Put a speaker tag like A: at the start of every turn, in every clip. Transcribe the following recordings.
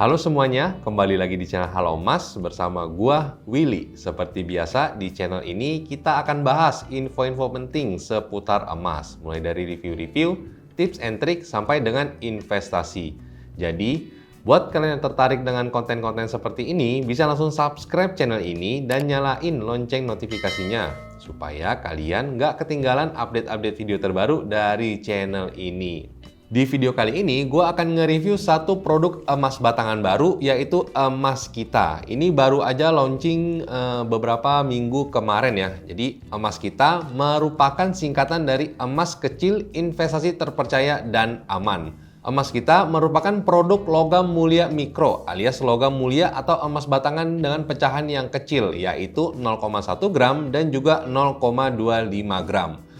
A: Halo semuanya, kembali lagi di channel Halo Emas bersama gua Willy. Seperti biasa di channel ini kita akan bahas info-info penting seputar emas, mulai dari review-review, tips and trick sampai dengan investasi. Jadi, buat kalian yang tertarik dengan konten-konten seperti ini, bisa langsung subscribe channel ini dan nyalain lonceng notifikasinya supaya kalian nggak ketinggalan update-update video terbaru dari channel ini. Di video kali ini, gue akan nge-review satu produk emas batangan baru, yaitu emas kita. Ini baru aja launching beberapa minggu kemarin ya. Jadi, emas kita merupakan singkatan dari emas kecil, investasi terpercaya dan aman. Emas kita merupakan produk logam mulia mikro, alias logam mulia atau emas batangan dengan pecahan yang kecil, yaitu 0,1 gram dan juga 0,25 gram.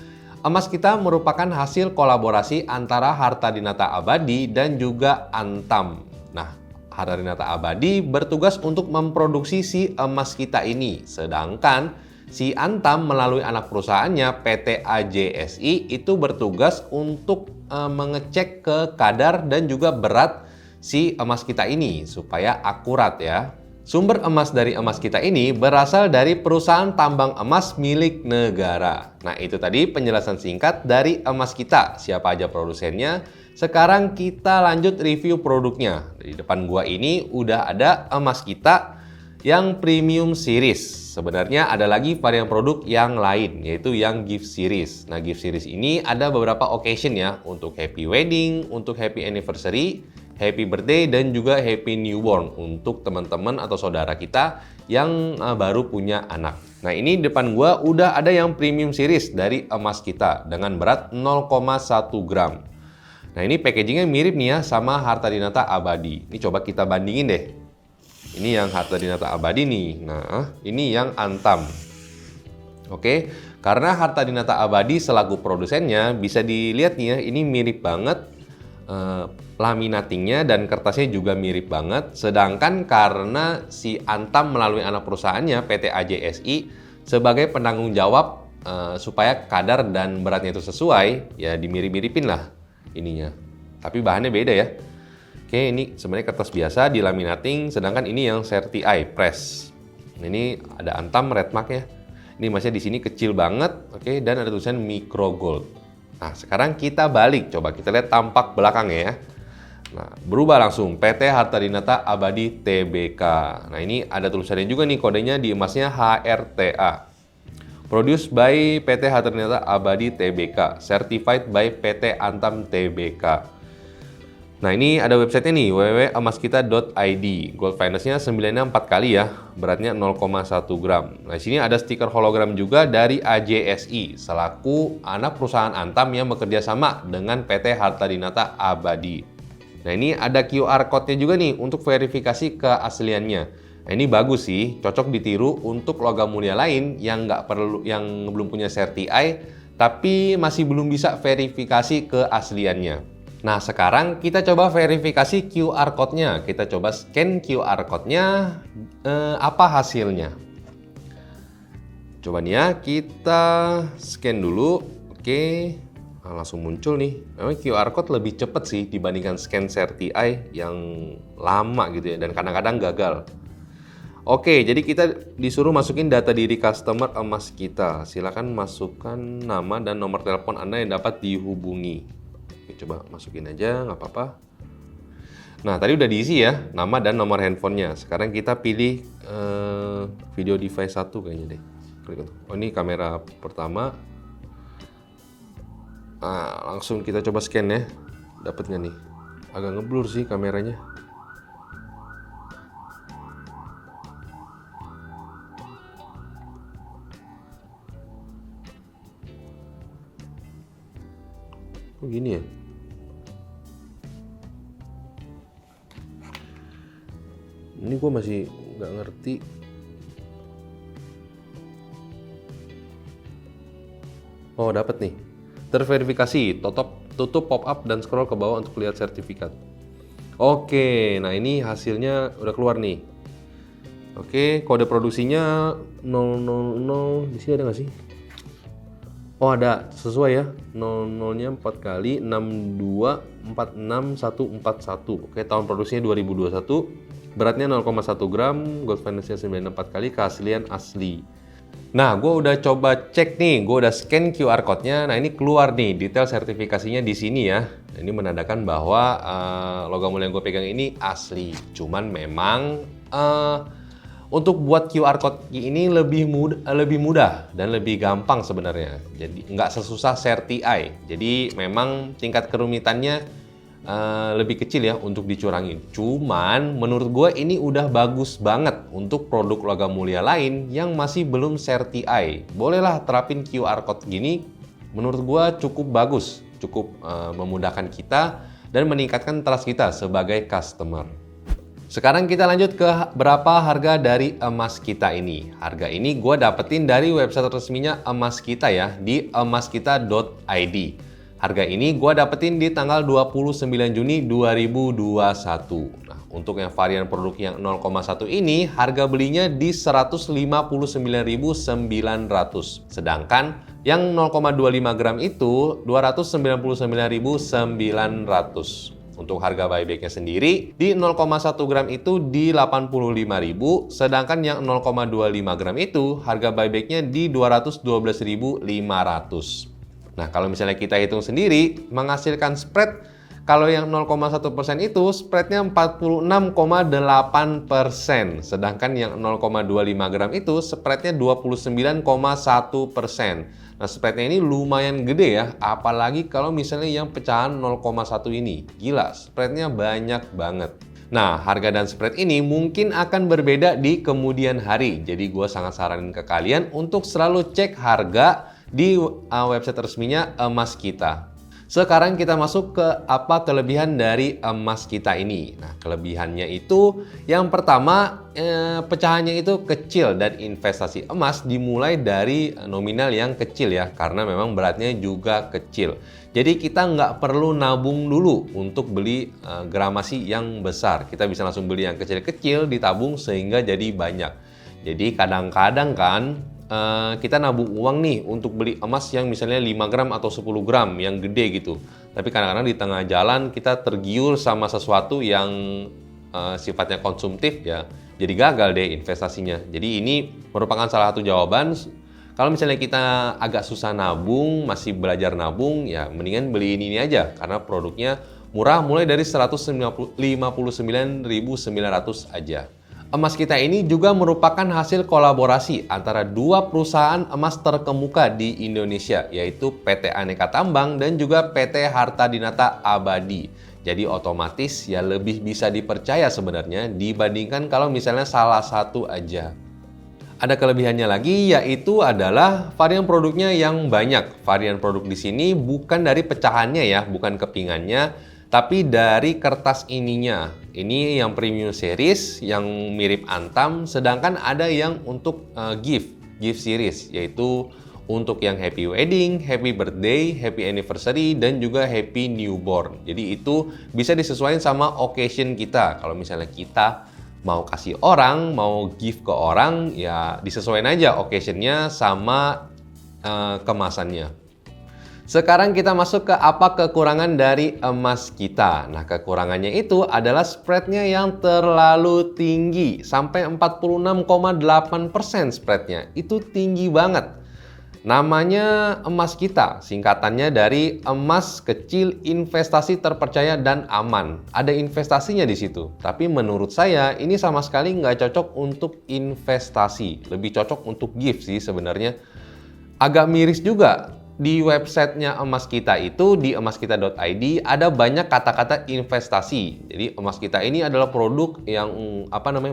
A: Emas kita merupakan hasil kolaborasi antara Harta Dinata Abadi dan juga Antam. Nah, Harta Dinata Abadi bertugas untuk memproduksi si emas kita ini, sedangkan si Antam melalui anak perusahaannya PT AJSI itu bertugas untuk mengecek ke kadar dan juga berat si emas kita ini supaya akurat ya. Sumber emas dari emas kita ini berasal dari perusahaan tambang emas milik negara. Nah, itu tadi penjelasan singkat dari emas kita. Siapa aja produsennya? Sekarang kita lanjut review produknya. Di depan gua ini udah ada emas kita yang premium series. Sebenarnya ada lagi varian produk yang lain, yaitu yang gift series. Nah, gift series ini ada beberapa occasion ya, untuk happy wedding, untuk happy anniversary, happy birthday, dan juga happy newborn untuk teman-teman atau saudara kita yang baru punya anak. Nah, ini di depan gua udah ada yang premium series dari emas kita dengan berat 0,1 gram. Nah, ini packagingnya mirip nih ya sama Harta Dinata Abadi. Ini coba kita bandingin deh. Ini yang Harta Dinata Abadi nih. Nah, ini yang Antam. Oke, karena Harta Dinata Abadi selaku produsennya bisa dilihat nih ya, ini mirip banget. Laminatingnya dan kertasnya juga mirip banget. Sedangkan karena si Antam melalui anak perusahaannya PT AJSI sebagai penanggung jawab supaya kadar dan beratnya itu sesuai, ya dimirip-miripin lah ininya. Tapi bahannya beda ya. Oke, ini sebenarnya kertas biasa di laminating, sedangkan ini yang Certi press. Ini ada Antam red mark ya. Ini emasnya di sini kecil banget, oke, dan ada tulisan micro gold. Nah, sekarang kita balik, coba kita lihat tampak belakangnya ya. Nah, berubah langsung, PT Harta Dinata Abadi Tbk. Nah, ini ada tulisannya juga nih, kodenya di emasnya HRTA. Produced by PT Harta Dinata Abadi Tbk. Certified by PT Antam Tbk. Nah, ini ada websitenya nih, www.emaskita.id. Gold finance-nya 9-nya 4 kali ya, beratnya 0,1 gram. Nah, di sini ada stiker hologram juga dari AJSI, selaku anak perusahaan Antam yang bekerja sama dengan PT Harta Dinata Abadi. Nah, ini ada QR code-nya juga nih untuk verifikasi keasliannya. Nah, ini bagus sih, cocok ditiru untuk logam mulia lain yang yang belum punya Certi, tapi masih belum bisa verifikasi keasliannya. Nah, sekarang kita coba verifikasi QR code-nya. Kita coba scan QR code-nya, apa hasilnya. Coba nih ya, kita scan dulu. Oke, nah, langsung muncul nih. Memang QR code lebih cepat sih dibandingkan scan Certi yang lama gitu ya, dan kadang-kadang gagal. Oke, jadi kita disuruh masukin data diri customer emas kita. Silakan masukkan nama dan nomor telepon Anda yang dapat dihubungi. Coba masukin aja, nggak apa-apa. Nah, tadi udah diisi ya, nama dan nomor handphonenya. Sekarang kita pilih video device 1 kayaknya deh. Klik itu. Oh, ini kamera pertama. Nah, langsung kita coba scan ya. Dapat nggak nih? Agak ngeblur sih kameranya. Oh, gini ya? Ini gue masih nggak ngerti. Oh, dapat nih. Terverifikasi, tutup pop-up dan scroll ke bawah untuk lihat sertifikat. Oke, nah ini hasilnya udah keluar nih. Oke, kode produksinya 000. Di sini ada nggak sih? Oh ada, sesuai ya, 00-nya 4 kali, 62, 46, 141. Oke, tahun produksinya 2021, beratnya 0,1 gram, gold finance-nya 94 kali, keaslian asli. Nah, gue udah coba cek nih, gue udah scan QR code-nya. Nah, ini keluar nih detail sertifikasinya di sini ya. Ini menandakan bahwa logam mulia yang gue pegang ini asli. Cuman memang untuk buat QR code ini lebih mudah dan lebih gampang sebenarnya. Jadi nggak sesusah CertiEye. Jadi memang tingkat kerumitannya lebih kecil ya untuk dicurangin. Cuman menurut gue ini udah bagus banget untuk produk logam mulia lain yang masih belum CertiEye. Bolehlah terapin QR code gini, menurut gue cukup bagus, cukup memudahkan kita dan meningkatkan trust kita sebagai customer. Sekarang kita lanjut ke berapa harga dari emas kita ini. Harga ini gue dapetin dari website resminya emas kita ya, di emaskita.id. Harga ini gue dapetin di tanggal 29 Juni 2021. Nah, untuk yang varian produk yang 0,1 ini, harga belinya di 159.900. Sedangkan yang 0,25 gram itu 299.900. Untuk harga buybacknya sendiri, di 0,1 gram itu di 85.000, sedangkan yang 0,25 gram itu harga buybacknya di 212.500. Nah, kalau misalnya kita hitung sendiri, menghasilkan spread, kalau yang 0,1% itu spreadnya 46,8%, sedangkan yang 0,25 gram itu spreadnya 29,1%. Nah, spreadnya ini lumayan gede ya, apalagi kalau misalnya yang pecahan 0,1 ini. Gila, spreadnya banyak banget. Nah, harga dan spread ini mungkin akan berbeda di kemudian hari. Jadi gue sangat saranin ke kalian untuk selalu cek harga di website resminya emas kita. Sekarang kita masuk ke apa kelebihan dari emas kita ini. Nah, kelebihannya itu yang pertama pecahannya itu kecil dan investasi emas dimulai dari nominal yang kecil ya, karena memang beratnya juga kecil. Jadi kita nggak perlu nabung dulu untuk beli gramasi yang besar. Kita bisa langsung beli yang kecil-kecil, ditabung sehingga jadi banyak. Jadi kadang-kadang kan kita nabung uang nih untuk beli emas yang misalnya 5 gram atau 10 gram yang gede gitu. Tapi kadang-kadang di tengah jalan kita tergiur sama sesuatu yang sifatnya konsumtif ya. Jadi gagal deh investasinya. Jadi ini merupakan salah satu jawaban. Kalau misalnya kita agak susah nabung, masih belajar nabung, ya mendingan beli ini aja. Karena produknya murah, mulai dari 159.900 aja. Emas kita ini juga merupakan hasil kolaborasi antara dua perusahaan emas terkemuka di Indonesia, yaitu PT Aneka Tambang dan juga PT Harta Dinata Abadi. Jadi otomatis ya lebih bisa dipercaya sebenarnya dibandingkan kalau misalnya salah satu aja. Ada kelebihannya lagi, yaitu adalah varian produknya yang banyak. Varian produk di sini bukan dari pecahannya ya, bukan kepingannya, tapi dari kertas ininya. Ini yang premium series, yang mirip Antam, sedangkan ada yang untuk gift series, yaitu untuk yang happy wedding, happy birthday, happy anniversary, dan juga happy newborn. Jadi itu bisa disesuaikan sama occasion kita. Kalau misalnya kita mau kasih orang, mau gift ke orang, ya disesuaikan aja occasionnya sama kemasannya. Sekarang kita masuk ke apa kekurangan dari emas kita. Nah, kekurangannya itu adalah spreadnya yang terlalu tinggi. Sampai 46,8% spreadnya. Itu tinggi banget. Namanya emas kita, singkatannya dari emas kecil investasi terpercaya dan aman. Ada investasinya di situ. Tapi menurut saya ini sama sekali nggak cocok untuk investasi. Lebih cocok untuk gift sih sebenarnya. Agak miris juga. Di websitenya emas kita itu, di emaskita.id, ada banyak kata-kata investasi. Jadi emas kita ini adalah produk yang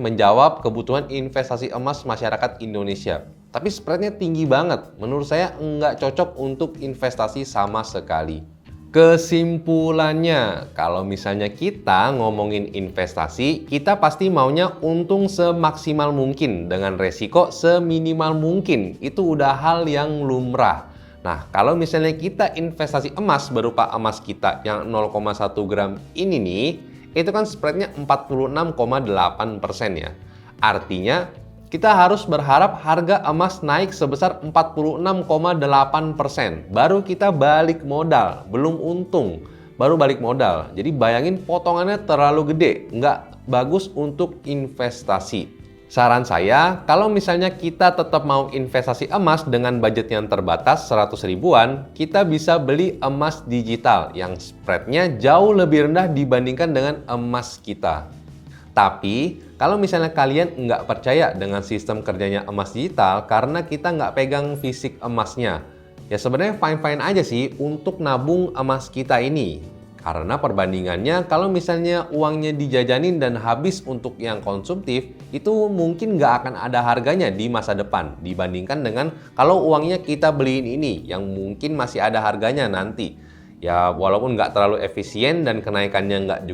A: menjawab kebutuhan investasi emas masyarakat Indonesia. Tapi spreadnya tinggi banget. Menurut saya nggak cocok untuk investasi sama sekali. Kesimpulannya, kalau misalnya kita ngomongin investasi, kita pasti maunya untung semaksimal mungkin dengan resiko seminimal mungkin. Itu udah hal yang lumrah. Nah, kalau misalnya kita investasi emas berupa emas kita yang 0,1 gram ini nih, itu kan spreadnya 46,8% ya. Artinya kita harus berharap harga emas naik sebesar 46,8%. Baru kita balik modal, belum untung, baru balik modal. Jadi bayangin potongannya terlalu gede, nggak bagus untuk investasi. Saran saya, kalau misalnya kita tetap mau investasi emas dengan budget yang terbatas 100 ribuan, kita bisa beli emas digital yang spreadnya jauh lebih rendah dibandingkan dengan emas kita. Tapi, kalau misalnya kalian nggak percaya dengan sistem kerjanya emas digital karena kita nggak pegang fisik emasnya, ya sebenarnya fine-fine aja sih untuk nabung emas kita ini. Karena perbandingannya kalau misalnya uangnya dijajanin dan habis untuk yang konsumtif, itu mungkin nggak akan ada harganya di masa depan dibandingkan dengan kalau uangnya kita beliin ini yang mungkin masih ada harganya nanti. Ya walaupun nggak terlalu efisien dan kenaikannya nggak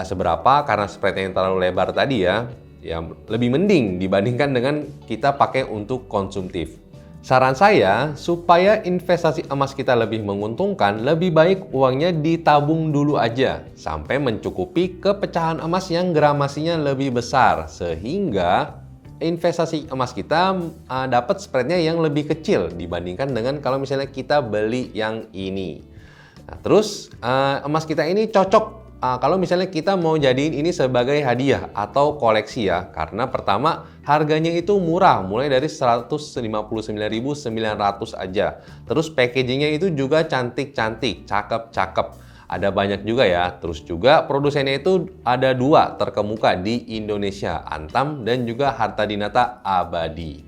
A: seberapa karena spreadnya yang terlalu lebar tadi ya lebih mending dibandingkan dengan kita pakai untuk konsumtif. Saran saya, supaya investasi emas kita lebih menguntungkan, lebih baik uangnya ditabung dulu aja sampai mencukupi kepecahan emas yang gramasinya lebih besar sehingga investasi emas kita dapat spreadnya yang lebih kecil dibandingkan dengan kalau misalnya kita beli yang ini. Nah, terus emas kita ini cocok kalau misalnya kita mau jadiin ini sebagai hadiah atau koleksi ya, karena pertama harganya itu murah, mulai dari 159.900 aja. Terus packagingnya itu juga cantik-cantik, cakep-cakep. Ada banyak juga ya. Terus juga produsennya itu ada 2 terkemuka di Indonesia, Antam dan juga Harta Dinata Abadi.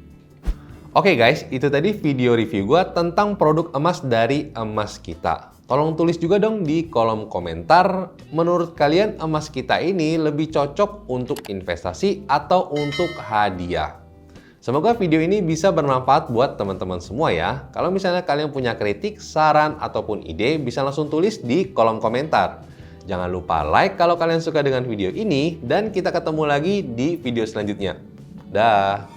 A: Oke guys, itu tadi video review gua tentang produk emas dari Emas Kita. Tolong tulis juga dong di kolom komentar, menurut kalian emas kita ini lebih cocok untuk investasi atau untuk hadiah? Semoga video ini bisa bermanfaat buat teman-teman semua ya. Kalau misalnya kalian punya kritik, saran, ataupun ide, bisa langsung tulis di kolom komentar. Jangan lupa like kalau kalian suka dengan video ini, dan kita ketemu lagi di video selanjutnya. Dah!